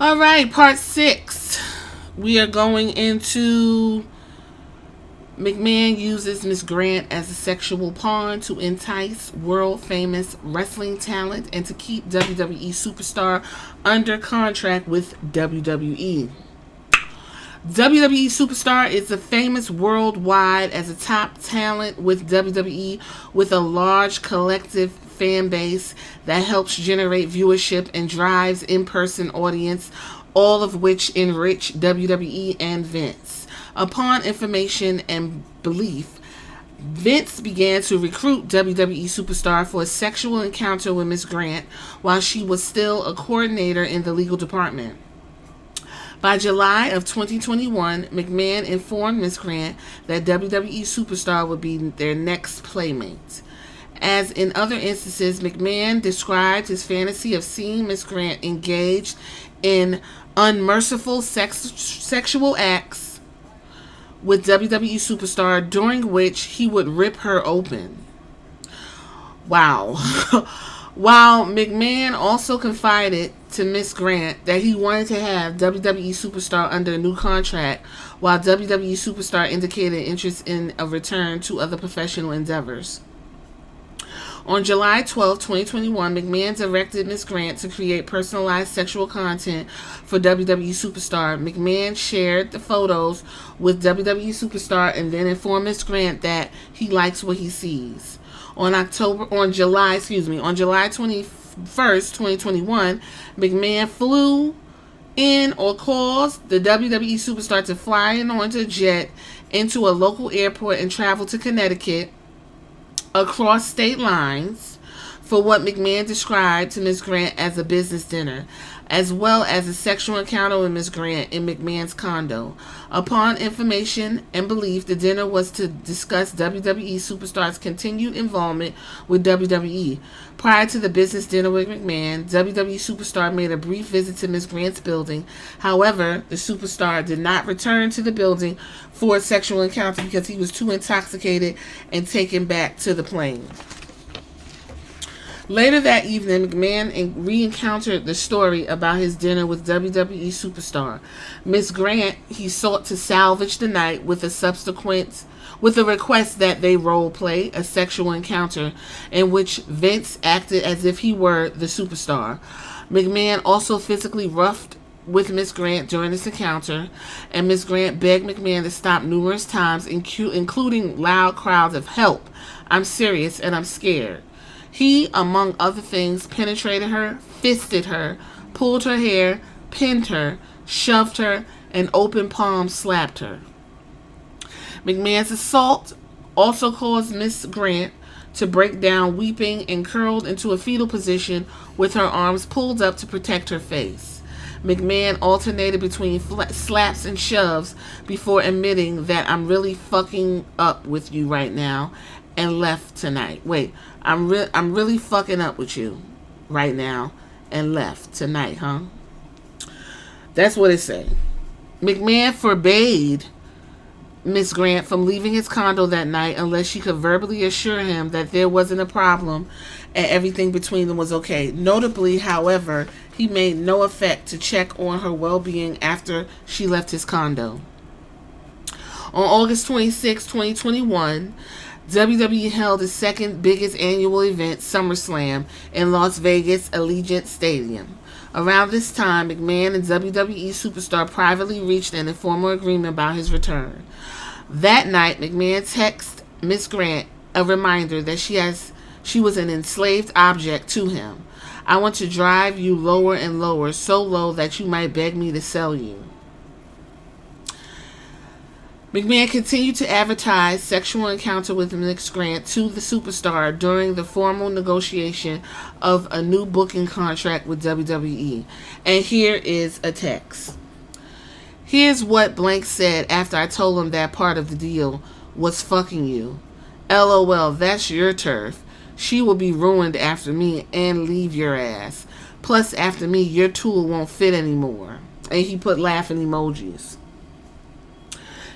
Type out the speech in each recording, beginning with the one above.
All right, part 6. We are going into McMahon uses Miss Grant as a sexual pawn to entice world famous wrestling talent and to keep WWE Superstar under contract with WWE. WWE Superstar is a famous worldwide as a top talent with WWE with a large collective fan base that helps generate viewership and drives in-person audience, all of which enrich WWE and Vince. Upon information and belief, Vince began to recruit WWE Superstar for a sexual encounter with Miss Grant while she was still a coordinator in the legal department. By July of 2021, McMahon informed Miss Grant that WWE Superstar would be their next playmate. As in other instances, McMahon described his fantasy of seeing Miss Grant engaged in unmerciful sexual acts with WWE Superstar, during which he would rip her open. Wow. While McMahon also confided to Miss Grant that he wanted to have WWE Superstar under a new contract, while WWE Superstar indicated interest in a return to other professional endeavors. On July 12, 2021, McMahon directed Miss Grant to create personalized sexual content for WWE Superstar. McMahon shared the photos with WWE Superstar and then informed Miss Grant that he likes what he sees. On July 21st, 2021, McMahon flew in or caused the WWE Superstar to fly in onto a jet into a local airport and travel to Connecticut across state lines for what McMahon described to Ms. Grant as a business dinner, as well as a sexual encounter with Ms. Grant in McMahon's condo. Upon information and belief, the dinner was to discuss WWE Superstar's continued involvement with WWE. Prior to the business dinner with McMahon, WWE Superstar made a brief visit to Ms. Grant's building. However, the superstar did not return to the building for a sexual encounter because he was too intoxicated and taken back to the plane. Later that evening, McMahon re-encountered the story about his dinner with WWE Superstar. Miss Grant, he sought to salvage the night with a request that they role play a sexual encounter in which Vince acted as if he were the superstar. McMahon also physically roughed with Miss Grant during this encounter, and Miss Grant begged McMahon to stop numerous times, including loud cries of "Help! I'm serious and I'm scared." He, among other things, penetrated her, fisted her, pulled her hair, pinned her, shoved her, and open palm slapped her. McMahon's assault also caused Miss Grant to break down weeping and curled into a fetal position with her arms pulled up to protect her face. McMahon alternated between slaps and shoves before admitting that "I'm really fucking up with you right now," and left tonight. Wait, I'm really fucking up with you right now and left tonight, huh? That's what it said. McMahon forbade Miss Grant from leaving his condo that night unless she could verbally assure him that there wasn't a problem and everything between them was okay. Notably, however, he made no effort to check on her well-being after she left his condo. On August 26, 2021, WWE held its second biggest annual event, SummerSlam, in Las Vegas Allegiant Stadium. Around this time, McMahon and WWE Superstar privately reached an informal agreement about his return. That night, McMahon texted Miss Grant a reminder that she was an enslaved object to him. "I want to drive you lower and lower, so low that you might beg me to sell you." McMahon continued to advertise sexual encounter with Miss Grant to the superstar during the formal negotiation of a new booking contract with WWE. And here is a text. "Here's what Blank said after I told him that part of the deal was fucking you. LOL, that's your turf. She will be ruined after me and leave your ass. Plus, after me, your tool won't fit anymore." And he put laughing emojis.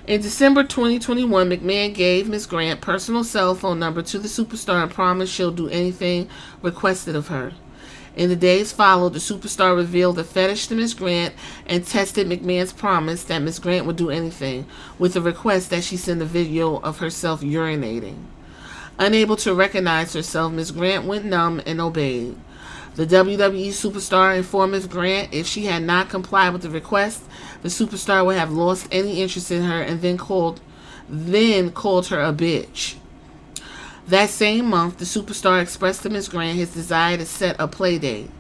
In December 2021, McMahon gave Ms. Grant personal cell phone number to the superstar and promised she'll do anything requested of her. In the days followed, the superstar revealed a fetish to Miss Grant and tested McMahon's promise that Miss Grant would do anything, with a request that she send a video of herself urinating. Unable to recognize herself, Miss Grant went numb and obeyed. The WWE superstar informed Miss Grant if she had not complied with the request, the superstar would have lost any interest in her and then called her a bitch. That same month, the superstar expressed to Miss Grant his desire to set a play date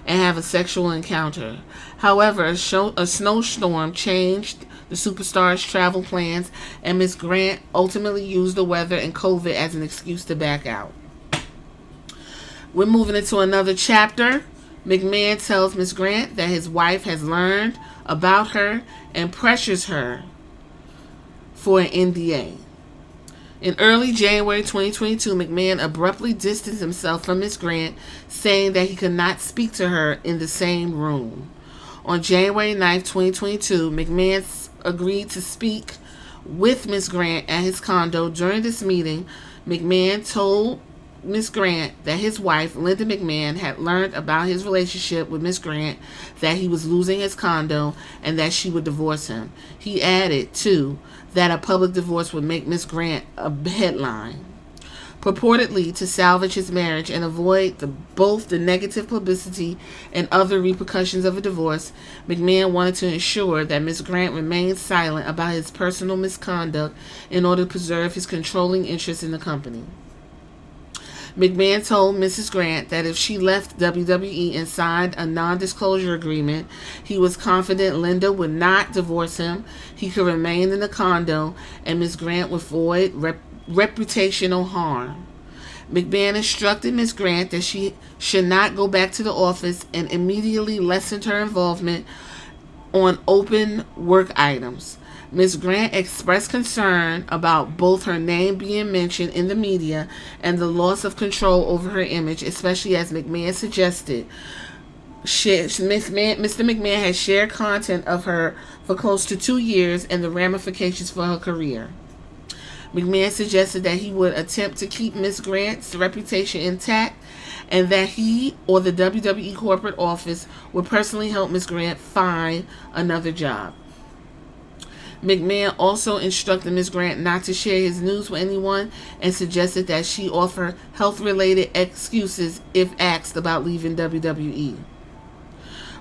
and have a sexual encounter. However, a snowstorm changed the superstar's travel plans, and Miss Grant ultimately used the weather and COVID as an excuse to back out. We're moving into another chapter. McMahon tells Miss Grant that his wife has learned about her and pressures her for an NDA. In early January 2022, McMahon abruptly distanced himself from Miss Grant, saying that he could not speak to her in the same room. On January 9, 2022, McMahon agreed to speak with Miss Grant at his condo. During this meeting, McMahon told Miss Grant that his wife, Linda McMahon, had learned about his relationship with Miss Grant, that he was losing his condo, and that she would divorce him. He added, too, that a public divorce would make Miss Grant a headline. Purportedly to salvage his marriage and avoid both the negative publicity and other repercussions of a divorce, McMahon wanted to ensure that Miss Grant remained silent about his personal misconduct in order to preserve his controlling interest in the company. McMahon told Mrs. Grant that if she left WWE and signed a non-disclosure agreement, he was confident Linda would not divorce him, he could remain in the condo, and Ms. Grant would avoid reputational harm. McMahon instructed Ms. Grant that she should not go back to the office and immediately lessened her involvement on open work items. Ms. Grant expressed concern about both her name being mentioned in the media and the loss of control over her image, especially as McMahon suggested. Mr. McMahon has shared content of her for close to 2 years and the ramifications for her career. McMahon suggested that he would attempt to keep Ms. Grant's reputation intact and that he or the WWE corporate office would personally help Ms. Grant find another job. McMahon also instructed Ms. Grant not to share his news with anyone and suggested that she offer health-related excuses if asked about leaving WWE.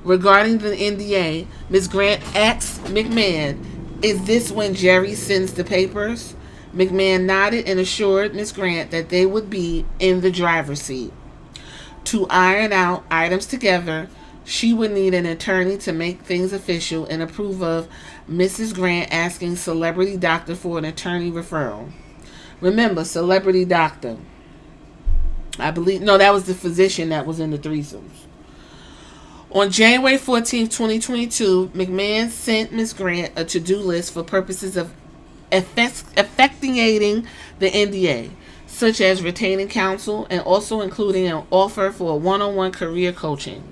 Regarding the NDA, Ms. Grant asked McMahon, "Is this when Jerry sends the papers?" McMahon nodded and assured Ms. Grant that they would be in the driver's seat. To iron out items together, she would need an attorney to make things official and approve of Mrs. Grant asking Celebrity Doctor for an attorney referral. Remember, Celebrity Doctor. That was the physician that was in the threesomes. On January 14, 2022, McMahon sent Ms. Grant a to-do list for purposes of effectuating the NDA, such as retaining counsel and also including an offer for one-on-one career coaching.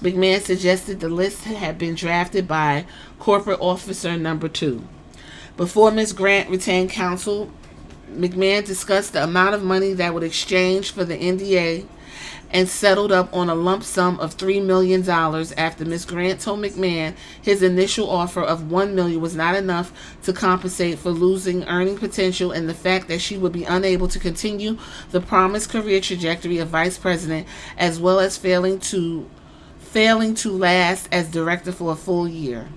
McMahon suggested the list had been drafted by Corporate Officer Number 2. Before Ms. Grant retained counsel, McMahon discussed the amount of money that would exchange for the NDA and settled up on a lump sum of $3 million after Ms. Grant told McMahon his initial offer of $1 million was not enough to compensate for losing earning potential and the fact that she would be unable to continue the promised career trajectory of vice president, as well as failing to last as director for a full year.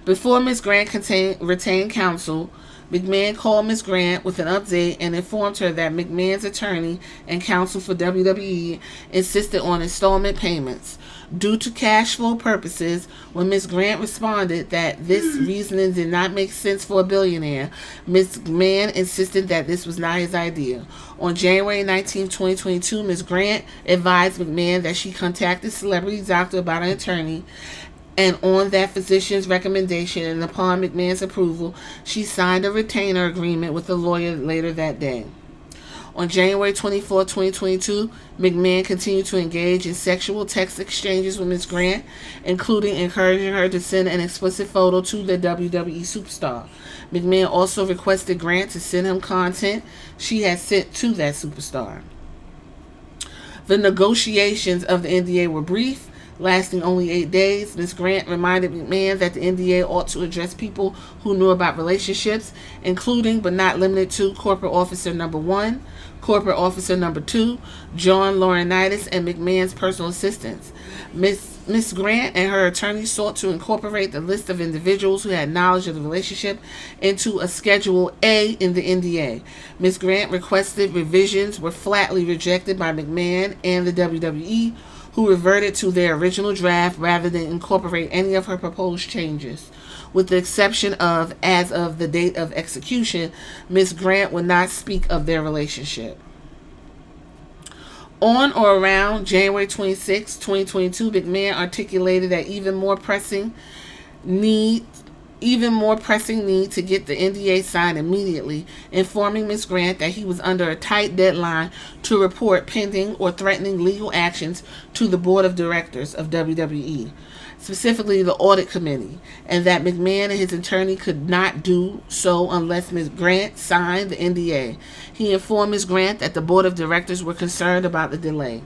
Before Ms. Grant retained counsel, McMahon called Ms. Grant with an update and informed her that McMahon's attorney and counsel for WWE insisted on installment payments. Due to cash flow purposes, when Ms. Grant responded that this reasoning did not make sense for a billionaire, Ms. McMahon insisted that this was not his idea. On January 19, 2022, Ms. Grant advised McMahon that she contacted Celebrity Doctor about an attorney, and on that physician's recommendation and upon McMahon's approval, she signed a retainer agreement with the lawyer later that day. On January 24, 2022, McMahon continued to engage in sexual text exchanges with Ms. Grant, including encouraging her to send an explicit photo to the WWE superstar. McMahon also requested Grant to send him content she had sent to that superstar. The negotiations of the NDA were brief, lasting only 8 days. Ms. Grant reminded McMahon that the NDA ought to address people who knew about relationships, including but not limited to Corporate Officer Number 1, Corporate Officer Number 2, John Laurinaitis, and McMahon's personal assistants. Ms. Grant and her attorney sought to incorporate the list of individuals who had knowledge of the relationship into a Schedule A in the NDA. Ms. Grant requested revisions were flatly rejected by McMahon and the WWE, who reverted to their original draft rather than incorporate any of her proposed changes. With the exception of, as of the date of execution, Ms. Grant would not speak of their relationship. On or around January 26, 2022, McMahon articulated that even more pressing need to get the NDA signed immediately, informing Ms. Grant that he was under a tight deadline to report pending or threatening legal actions to the board of directors of WWE, specifically the audit committee, and that McMahon and his attorney could not do so unless Ms. Grant signed the NDA. He informed Ms. Grant that the board of directors were concerned about the delay.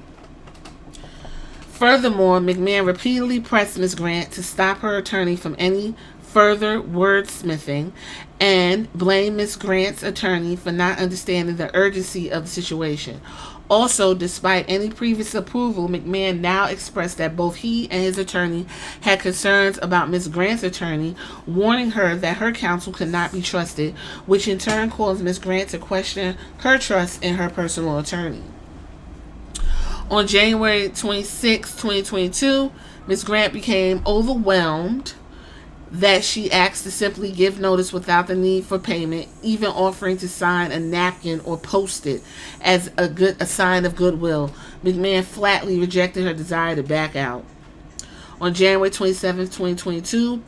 Furthermore, McMahon repeatedly pressed Ms. Grant to stop her attorney from any further wordsmithing and blamed Ms. Grant's attorney for not understanding the urgency of the situation. Also, despite any previous approval, McMahon now expressed that both he and his attorney had concerns about Ms. Grant's attorney, warning her that her counsel could not be trusted, which in turn caused Ms. Grant to question her trust in her personal attorney. On January 26, 2022, Ms. Grant became overwhelmed that she asked to simply give notice without the need for payment, even offering to sign a napkin or post it as a sign of goodwill. McMahon flatly rejected her desire to back out. On January 27, 2022,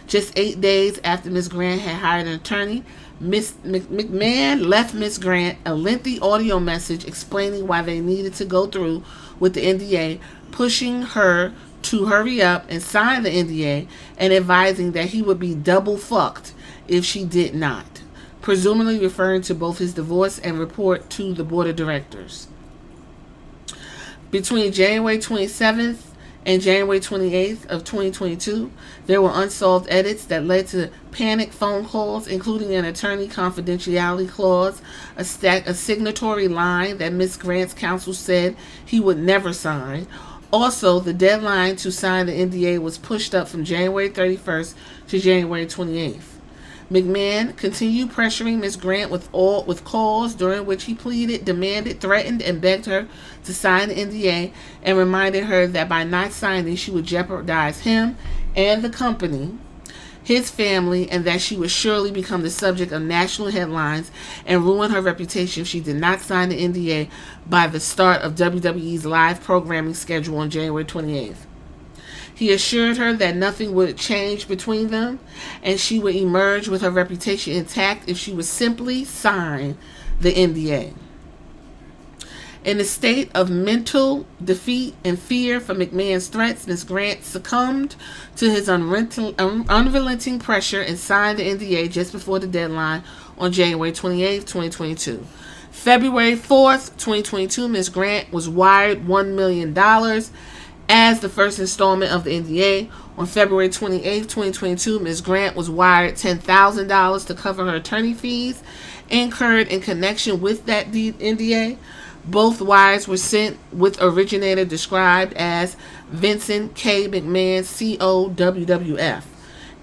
just 8 days after Ms. Grant had hired an attorney, McMahon left Ms. Grant a lengthy audio message explaining why they needed to go through with the NDA, pushing her to hurry up and sign the NDA, and advising that he would be double fucked if she did not, presumably referring to both his divorce and report to the board of directors. Between January 27th and January 28th of 2022, there were unsolved edits that led to panic phone calls, including an attorney confidentiality clause, a signatory line that Ms. Grant's counsel said he would never sign. Also, the deadline to sign the NDA was pushed up from January 31st to January 28th. McMahon continued pressuring Ms. Grant with calls during which he pleaded, demanded, threatened, and begged her to sign the NDA, and reminded her that by not signing she would jeopardize him and the company, his family, and that she would surely become the subject of national headlines and ruin her reputation if she did not sign the NDA by the start of WWE's live programming schedule on January 28th. He assured her that nothing would change between them, and she would emerge with her reputation intact if she would simply sign the NDA. In a state of mental defeat and fear for McMahon's threats, Ms. Grant succumbed to his unrelenting pressure and signed the NDA just before the deadline on January 28, 2022. February 4th, 2022, Ms. Grant was wired $1 million as the first installment of the NDA. On February 28, 2022, Ms. Grant was wired $10,000 to cover her attorney fees incurred in connection with that NDA. Both wires were sent with originator described as Vincent K. McMahon, CO, WWF,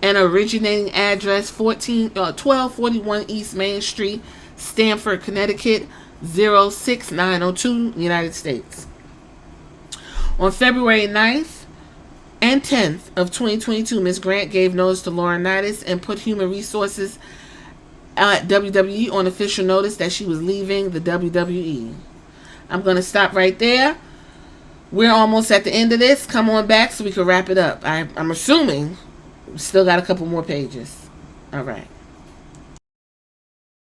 and originating address 1241 East Main Street, Stamford, Connecticut, 06902, United States. On February 9th and 10th of 2022, Ms. Grant gave notice to Laurinaitis and put Human Resources at WWE on official notice that she was leaving the WWE. I'm going to stop right there. We're almost at the end of this. Come on back so we can wrap it up. I'm assuming we still got a couple more pages. All right.